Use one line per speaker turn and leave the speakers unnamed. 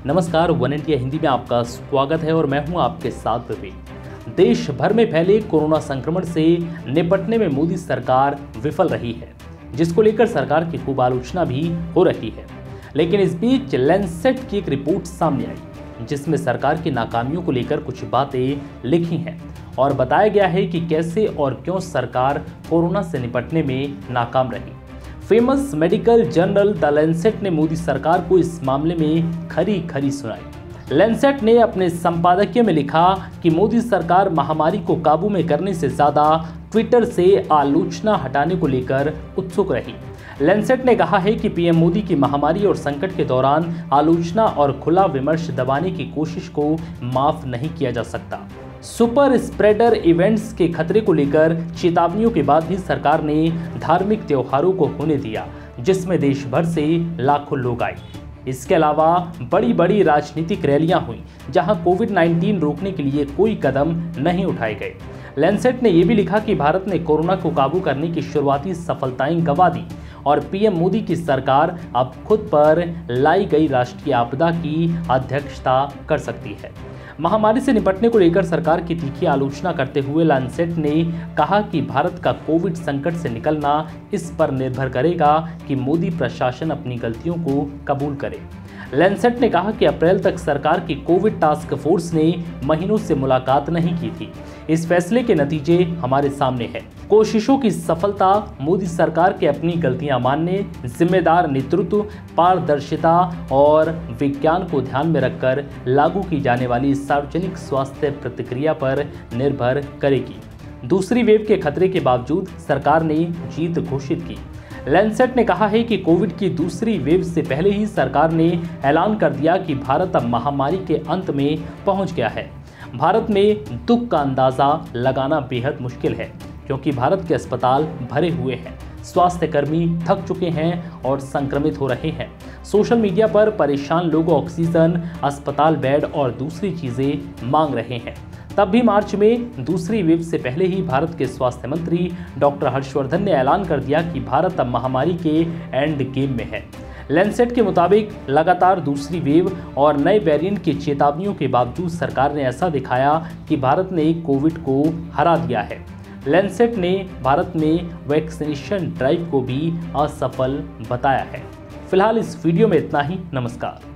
नमस्कार, one India Hindi में आपका स्वागत है और मैं हूं आपके साथ विवेक। देश भर में फैले कोरोना संक्रमण से निपटने में मोदी सरकार विफल रही है, जिसको लेकर सरकार की खूब आलोचना भी हो रही है। लेकिन इस बीच लैंसेट की एक रिपोर्ट सामने आई, जिसमें सरकार की नाकामियों को लेकर कुछ बातें लिखी हैं और बताया गया है कि कैसे और क्यों सरकार कोरोना से निपटने में नाकाम रही। Famous medical journal the Lancet ने मोदी सरकार को इस मामले में खरी खरी सुनाई। लैंसेट ने अपने संपादकीय में लिखा कि मोदी सरकार महामारी को काबू में करने से ज्यादा ट्विटर से आलोचना हटाने को लेकर उत्सुक रही। लैंसेट ने कहा है कि पीएम मोदी की महामारी और संकट के दौरान आलोचना और खुला विमर्श दबाने की कोशिश को माफ नहीं किया जा सकता। सुपर स्प्रेडर इवेंट्स के खतरे को लेकर चेतावनियों के बाद भी सरकार ने धार्मिक त्योहारों को होने दिया, जिसमें देश भर से लाखों लोग आए। इसके अलावा बड़ी बड़ी राजनीतिक रैलियां हुई, जहां कोविड-19 रोकने के लिए कोई कदम नहीं उठाए गए। लैंसेट ने यह भी लिखा कि भारत ने कोरोना को काबू करने की शुरुआती सफलताएं गंवा दी और पीएम मोदी की सरकार अब खुद पर लाई गई राष्ट्रीय आपदा की अध्यक्षता कर सकती है। महामारी से निपटने को लेकर सरकार की तीखी आलोचना करते हुए लैंसेट ने कहा कि भारत का कोविड संकट से निकलना इस पर निर्भर करेगा कि मोदी प्रशासन अपनी गलतियों को कबूल करे। लैंसेट ने कहा कि अप्रैल तक सरकार की कोविड टास्क फोर्स ने महीनों से मुलाकात नहीं की थी। इस फैसले के नतीजे हमारे सामने हैं। कोशिशों की सफलता मोदी सरकार के अपनी गलतियां मानने, जिम्मेदार नेतृत्व, पारदर्शिता और विज्ञान को ध्यान में रखकर लागू की जाने वाली सार्वजनिक स्वास्थ्य प्रतिक्रिया पर निर्भर करेगी। दूसरी वेव के खतरे के बावजूद सरकार ने जीत घोषित की। लैंसेट ने कहा है कि कोविड की दूसरी वेव से पहले ही सरकार ने ऐलान कर दिया कि भारत अब महामारी के अंत में पहुंच गया है। भारत में दुख का अंदाजा लगाना बेहद मुश्किल है, क्योंकि भारत के अस्पताल भरे हुए हैं, स्वास्थ्य कर्मी थक चुके हैं और संक्रमित हो रहे हैं। सोशल मीडिया पर परेशान लोग ऑक्सीजन, अस्पताल बेड और दूसरी चीजें मांग रहे हैं। तब भी मार्च में दूसरी वेव से पहले ही भारत के स्वास्थ्य मंत्री डॉक्टर हर्षवर्धन ने ऐलान कर दिया कि भारत अब महामारी के एंड गेम में है। लैंसेट के मुताबिक लगातार दूसरी वेव और नए वेरिएंट की चेतावनियों के बावजूद सरकार ने ऐसा दिखाया कि भारत ने कोविड को हरा दिया है। लैंसेट ने भारत में वैक्सीनेशन ड्राइव को भी असफल बताया है। फिलहाल इस वीडियो में इतना ही। नमस्कार।